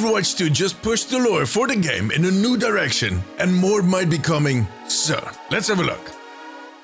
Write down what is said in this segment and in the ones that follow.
Overwatch 2 just pushed the lore for the game in a new direction, and more might be coming soon. Let's have a look.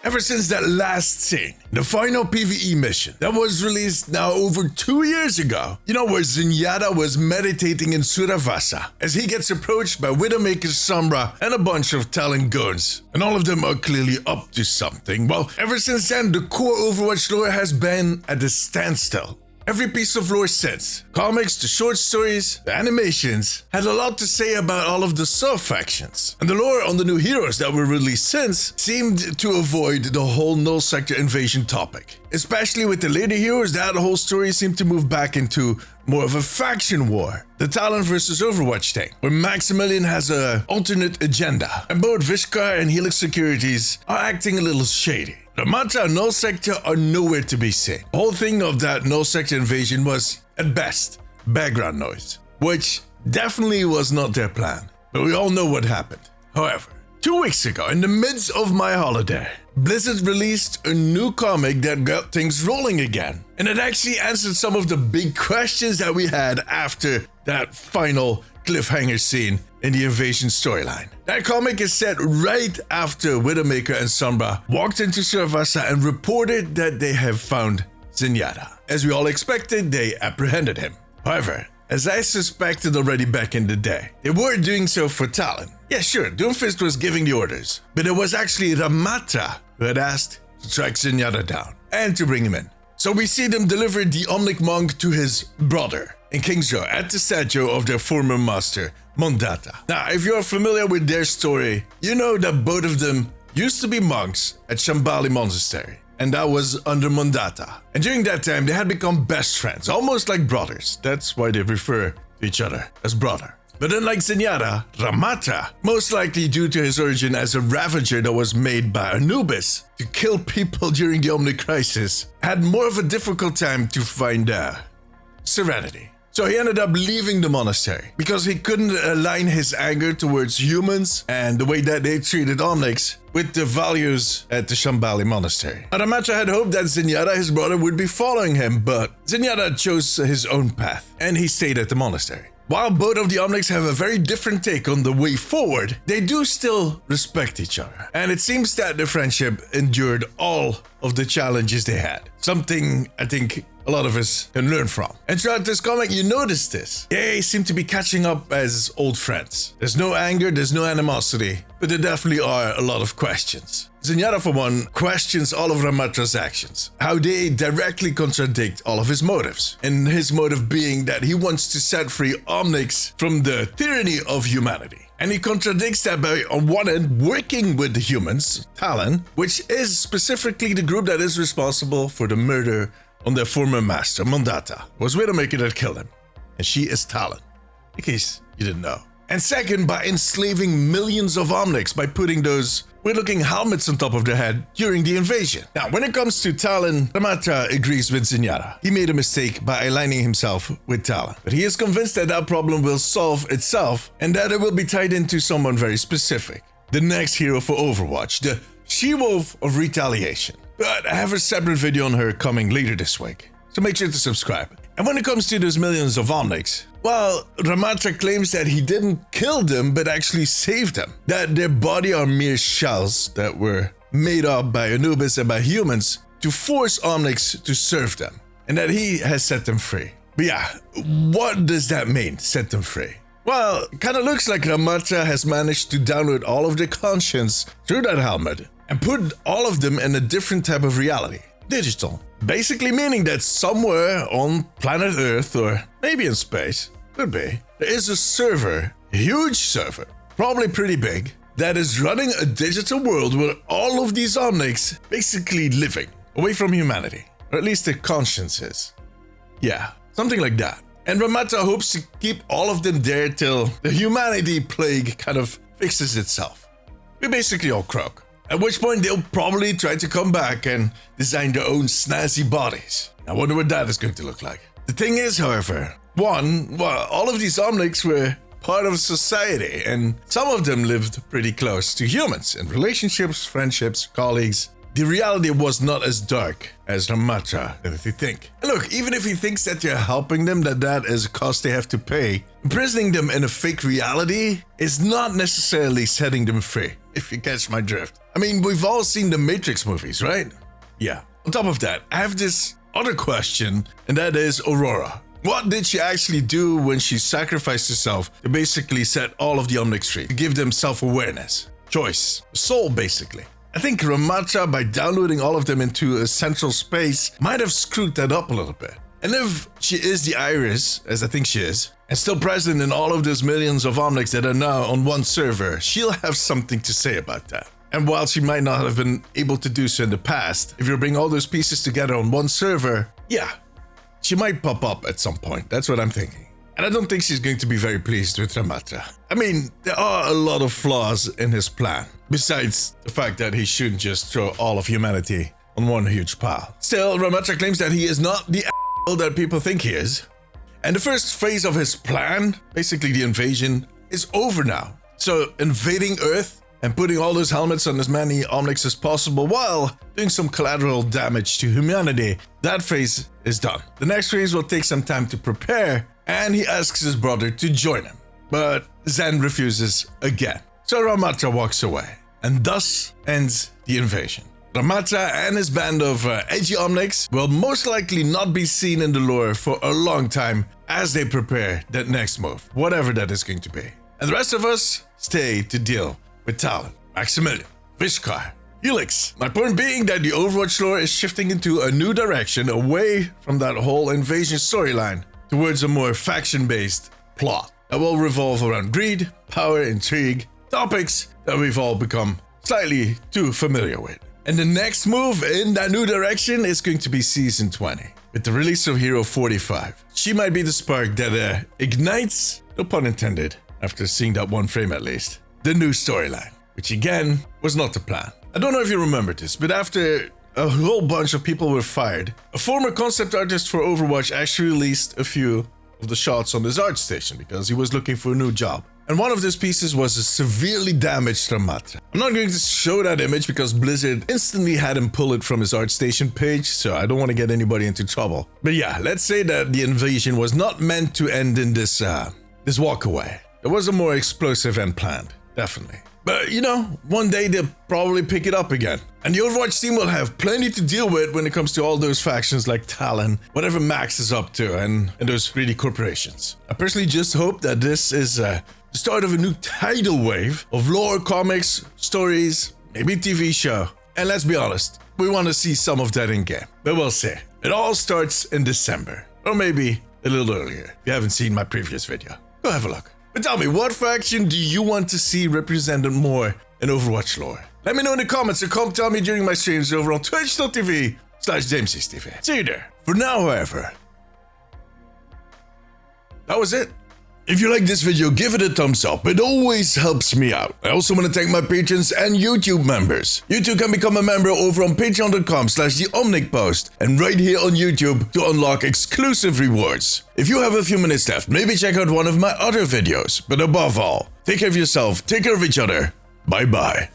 Ever since that last scene, the final PvE mission that was released now over 2 years ago, you know, where Zenyatta was meditating in Suravasa as he gets approached by Widowmaker Sombra and a bunch of Talon goons, and all of them are clearly up to something. Well, ever since then, the core Overwatch lore has been at a standstill. Every piece of lore since, comics, the short stories, the animations, had a lot to say about all of the sub-factions. And the lore on the new heroes that were released since seemed to avoid the whole null sector invasion topic. Especially with the later heroes, that whole story seemed to move back into more of a faction war. The Talon versus Overwatch thing, where Maximilian has an alternate agenda, and both Vishkar and Helix Securities are acting a little shady. The Manta and Null Sector are nowhere to be seen. The whole thing of that Null Sector invasion was, at best, background noise, which definitely was not their plan. But we all know what happened. However, 2 weeks ago, in the midst of my holiday, Blizzard released a new comic that got things rolling again. And it actually answered some of the big questions that we had after that final cliffhanger scene in the invasion storyline. That comic is set right after Widowmaker and Sombra walked into Suravasa and reported that they have found Zenyatta. As we all expected, they apprehended him. However, as I suspected already back in the day, they were doing so for Talon. Yeah, sure, Doomfist was giving the orders, but it was actually Ramata who had asked to track Zenyatta down and to bring him in. So we see them deliver the Omnic monk to his brother in Kingsrow at the statue of their former master, Mondata. Now, if you're familiar with their story, you know that both of them used to be monks at Shambhala Monastery, and that was under Mondata. And during that time, they had become best friends, almost like brothers. That's why they refer to each other as brother. But unlike Zenyatta, Ramata, most likely due to his origin as a ravager that was made by Anubis to kill people during the Omnic Crisis, had more of a difficult time to find serenity. So he ended up leaving the monastery because he couldn't align his anger towards humans and the way that they treated Omnics with the values at the Shambhala Monastery. Ramata had hoped that Zenyatta, his brother, would be following him, but Zenyatta chose his own path and he stayed at the monastery. While both of the Omnics have a very different take on the way forward, they do still respect each other. And it seems that the friendship endured all of the challenges they had. Something I think a lot of us can learn from. And throughout this comic, you notice this. They seem to be catching up as old friends. There's no anger, there's no animosity, but there definitely are a lot of questions. Zenyatta, for one, questions all of Ramata's actions, how they directly contradict all of his motives, and his motive being that he wants to set free Omnics from the tyranny of humanity. And he contradicts that by, on one end, working with the humans, Talon, which is specifically the group that is responsible for the murder on their former master, Mondata. It was Widowmaker that killed him, and she is Talon, in case you didn't know. And second, by enslaving millions of Omnics by putting those weird-looking helmets on top of their head during the invasion. Now, when it comes to Talon, Ramata agrees with Zenyatta. He made a mistake by aligning himself with Talon, but he is convinced that that problem will solve itself and that it will be tied into someone very specific. The next hero for Overwatch, the She-Wolf of Retaliation. But I have a separate video on her coming later this week, so make sure to subscribe. And when it comes to those millions of Omnics, well, Ramata claims that he didn't kill them, but actually saved them. That their body are mere shells that were made up by Anubis and by humans to force Omnics to serve them, and that he has set them free. But yeah, what does that mean, set them free? Well, it kind of looks like Ramata has managed to download all of their conscience through that helmet and put all of them in a different type of reality, digital. Basically meaning that somewhere on planet Earth, or maybe in space, could be, there is a server, a huge server, probably pretty big, that is running a digital world where all of these Omnics basically living away from humanity, or at least their consciences. Yeah, something like that. And Ramata hopes to keep all of them there till the humanity plague kind of fixes itself. We basically all croak. At which point they'll probably try to come back and design their own snazzy bodies. I wonder what that is going to look like. The thing is, however, one, well, all of these Omnics were part of society, and some of them lived pretty close to humans in relationships, friendships, colleagues, the reality was not as dark as Ramatra than they think. And look, even if he thinks that you're helping them, that is a cost they have to pay, imprisoning them in a fake reality is not necessarily setting them free, if you catch my drift. I mean, we've all seen the Matrix movies, right? Yeah. On top of that, I have this other question, and that is Aurora. What did she actually do when she sacrificed herself to basically set all of the Omnics free, to give them self-awareness, choice, soul basically? I think Ramatra, by downloading all of them into a central space, might have screwed that up a little bit. And if she is the Iris, as I think she is, and still present in all of those millions of Omnics that are now on one server, she'll have something to say about that. And while she might not have been able to do so in the past, if you bring all those pieces together on one server, yeah, she might pop up at some point. That's what I'm thinking. And I don't think she's going to be very pleased with Ramatra. I mean, there are a lot of flaws in his plan, besides the fact that he shouldn't just throw all of humanity on one huge pile. Still, Ramatra claims that he is not the asshole that people think he is. And the first phase of his plan, basically the invasion, is over now. So invading Earth and putting all those helmets on as many Omnics as possible while doing some collateral damage to humanity, that phase is done. The next phase will take some time to prepare, and he asks his brother to join him. But Zen refuses again. So Ramatra walks away, and thus ends the invasion. Ramatra and his band of edgy Omnics will most likely not be seen in the lore for a long time as they prepare that next move, whatever that is going to be. And the rest of us stay to deal with Talon, Maximilian, Vishkar, Helix. My point being that the Overwatch lore is shifting into a new direction away from that whole invasion storyline towards a more faction-based plot that will revolve around greed, power, intrigue, topics that we've all become slightly too familiar with. And the next move in that new direction is going to be Season 20, with the release of Hero 45. She might be the spark that ignites, no pun intended, after seeing that one frame at least, the new storyline, which again was not the plan. I don't know if you remember this, but after a whole bunch of people were fired, a former concept artist for Overwatch actually released a few of the shots on his art station because he was looking for a new job. And one of those pieces was a severely damaged Ramatra. I'm not going to show that image because Blizzard instantly had him pull it from his ArtStation page, so I don't want to get anybody into trouble. But yeah, let's say that the invasion was not meant to end in this walkaway. There was a more explosive end planned, definitely. But you know, one day they'll probably pick it up again. And the Overwatch team will have plenty to deal with when it comes to all those factions like Talon, whatever Max is up to, and those greedy corporations. I personally just hope that this is the start of a new tidal wave of lore, comics, stories, maybe TV show. And let's be honest, we want to see some of that in game. But we'll see. It all starts in December, or maybe a little earlier. If you haven't seen my previous video, go have a look. But tell me, what faction do you want to see represented more in Overwatch lore? Let me know in the comments or come tell me during my streams over on twitch.tv/DeemziesTV. See you there. For now, however, that was it. If you like this video, give it a thumbs up. It always helps me out. I also want to thank my patrons and YouTube members. You too can become a member over on patreon.com/theomnicpost and right here on YouTube to unlock exclusive rewards. If you have a few minutes left, maybe check out one of my other videos. But above all, take care of yourself, take care of each other. Bye bye.